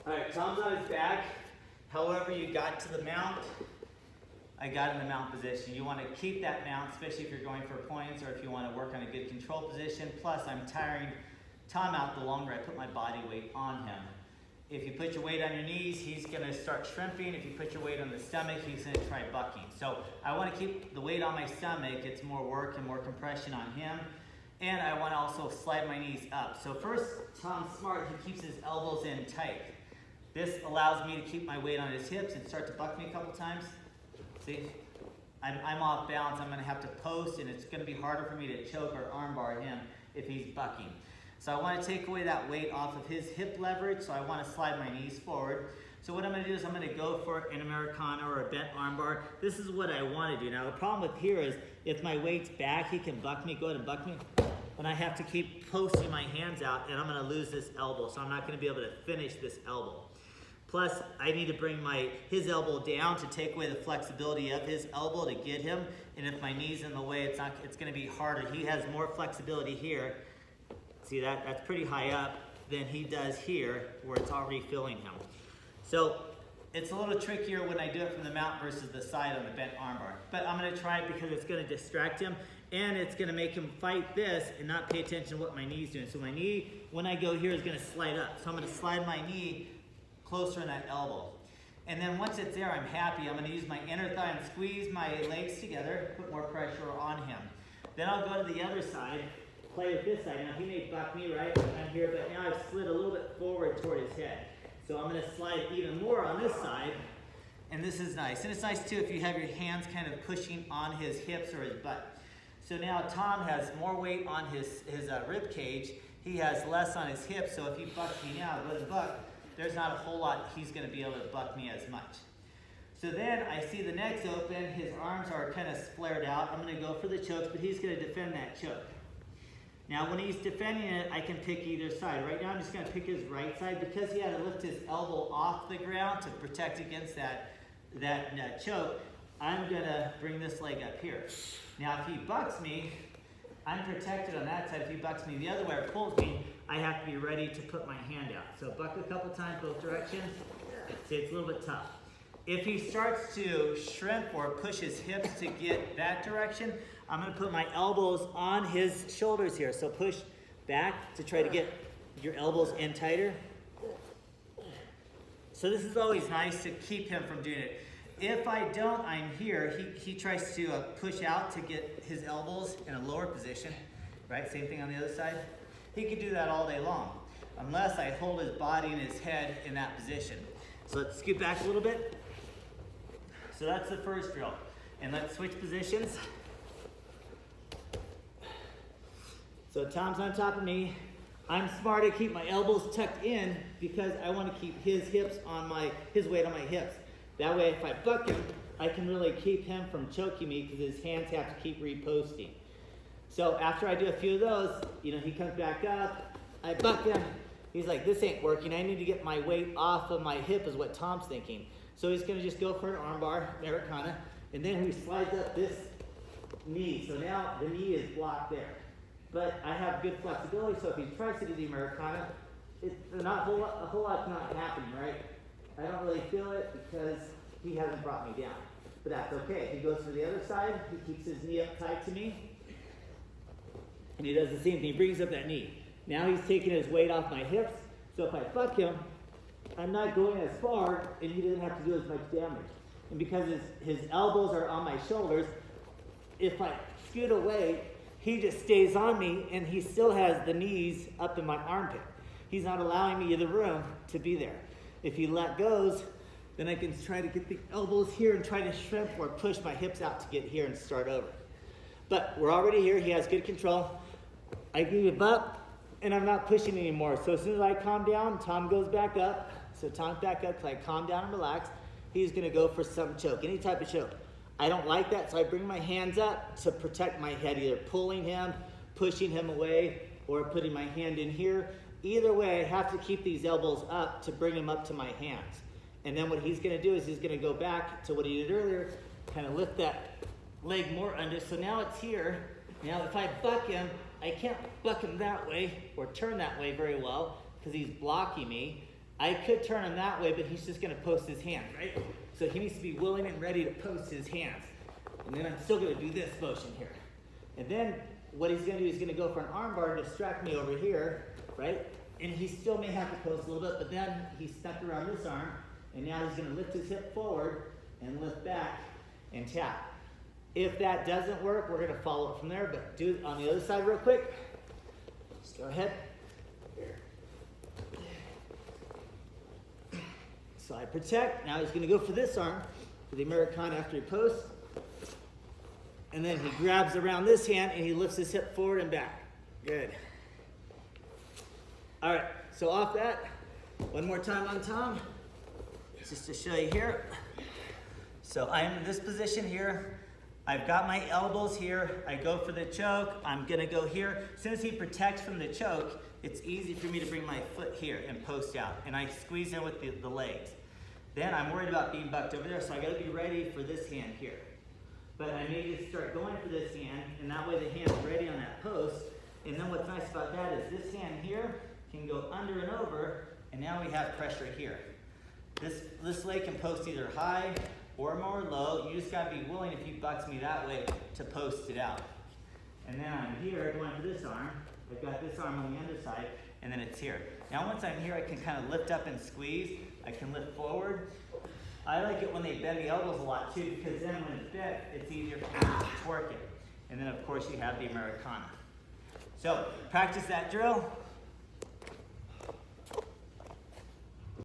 All right, Tom's on his back. However you got to the mount, I got in the mount position. You want to keep that mount, especially if you're going for points or if you want to work on a good control position. Plus, I'm tiring Tom out the longer I put my body weight on him. If you put your weight on your knees, he's going to start shrimping. If you put your weight on the stomach, he's going to try bucking. So I want to keep the weight on my stomach. It's more work and more compression on him. And I want to also slide my knees up. So first, Tom's smart. He keeps his elbows in tight. This allows me to keep my weight on his hips and start to buck me a couple times. See, I'm off balance. I'm going to have to post, and it's going to be harder for me to choke or armbar him if he's bucking. So I want to take away that weight off of his hip leverage, so I want to slide my knees forward. So what I'm going to do is I'm going to go for an Americana or a bent armbar. This is what I want to do. Now the problem with here is if my weight's back, he can buck me, go ahead and buck me, and I have to keep posting my hands out, and I'm going to lose this elbow, so I'm not going to be able to finish this elbow. Plus, I need to bring his elbow down to take away the flexibility of his elbow to get him, and if my knee's in the way, it's going to be harder. He has more flexibility here. See that? That's pretty high up than he does here, where it's already filling him. So it's a little trickier when I do it from the mount versus the side on the bent armbar. But I'm going to try it because it's going to distract him, and it's going to make him fight this and not pay attention to what my knee's doing. So my knee, when I go here, is going to slide up. So I'm going to slide my knee closer in that elbow. And then once it's there, I'm happy. I'm going to use my inner thigh and squeeze my legs together, put more pressure on him. Then I'll go to the other side, play with this side. Now he may buck me, right? I'm here, but now I've slid a little bit forward toward his head. So I'm going to slide even more on this side, and this is nice. And it's nice too if you have your hands kind of pushing on his hips or his butt. So now Tom has more weight on his rib cage. He has less on his hips, so if he bucks me now, go to buck, there's not a whole lot he's going to be able to buck me as much. So then I see the neck's open, his arms are kind of flared out. I'm going to go for the chokes, but he's going to defend that choke. Now when he's defending it, I can pick either side. Right now I'm just going to pick his right side because he had to lift his elbow off the ground to protect against that choke. I'm going to bring this leg up here. Now if he bucks me, I'm protected on that side. If he bucks me the other way or pulls me, I have to be ready to put my hand out. So buck a couple times both directions. See, it's a little bit tough. If he starts to shrimp or push his hips to get that direction, I'm going to put my elbows on his shoulders here. So push back to try to get your elbows in tighter. So this is always nice to keep him from doing it. If I don't, I'm here. He tries to push out to get his elbows in a lower position, right? Same thing on the other side. He could do that all day long, unless I hold his body and his head in that position. So let's scoot back a little bit. So that's the first drill. And let's switch positions. So Tom's on top of me. I'm smart to keep my elbows tucked in because I want to keep his hips on his weight on my hips. That way if I buck him, I can really keep him from choking me because his hands have to keep reposting. So after I do a few of those, he comes back up, I buck him. He's like, this ain't working. I need to get my weight off of my hip is what Tom's thinking. So he's going to just go for an armbar, Americana, and then he slides up this knee. So now the knee is blocked there. But I have good flexibility, so if he tries to do the Americana, a whole lot's not happening, right? I don't really feel it because he hasn't brought me down. But that's okay. He goes to the other side, he keeps his knee up tight to me, and he does the same thing. He brings up that knee. Now he's taking his weight off my hips, so if I buck him, I'm not going as far, and he doesn't have to do as much damage. And because his elbows are on my shoulders, if I scoot away, he just stays on me, and he still has the knees up in my armpit. He's not allowing me the room to be there. If he let goes, then I can try to get the elbows here and try to shrimp or push my hips out to get here and start over. But we're already here. He has good control. I give him up, and I'm not pushing anymore. So as soon as I calm down, Tom goes back up. So Tom's back up because I calm down and relax. He's going to go for some choke, any type of choke. I don't like that, so I bring my hands up to protect my head, either pulling him, pushing him away, or putting my hand in here. Either way, I have to keep these elbows up to bring him up to my hands. And then what he's going to do is he's going to go back to what he did earlier, kind of lift that leg more under. So now it's here. Now if I buck him, I can't buck him that way or turn that way very well because he's blocking me. I could turn him that way, but he's just gonna post his hands, right? So he needs to be willing and ready to post his hands. And then I'm still gonna do this motion here. And then what he's gonna do is gonna go for an arm bar and distract me over here, right? And he still may have to post a little bit, but then he's stuck around this arm, and now he's gonna lift his hip forward and lift back and tap. If that doesn't work, we're gonna follow it from there, but do it on the other side real quick. Just go ahead. Side protect. Now he's gonna go for this arm, for the Americana after he posts. And then he grabs around this hand and he lifts his hip forward and back. Good. All right, so off that, one more time on Tom, just to show you here. So I am in this position here. I've got my elbows here. I go for the choke. I'm gonna go here. As soon as he protects from the choke, it's easy for me to bring my foot here and post out. And I squeeze in with the legs. Then I'm worried about being bucked over there, so I gotta be ready for this hand here. But I may just start going for this hand, and that way the hand's ready on that post. And then what's nice about that is this hand here can go under and over, and now we have pressure here. This leg can post either high or more low. You just gotta be willing, if he bucks me that way, to post it out. And then I'm here going for this arm. I've got this arm on the underside, and then it's here. Now once I'm here, I can kind of lift up and squeeze. I can lift forward. I like it when they bend the elbows a lot too, because then when it's bent, it's easier for me to twerk it. And then of course you have the Americana. So practice that drill.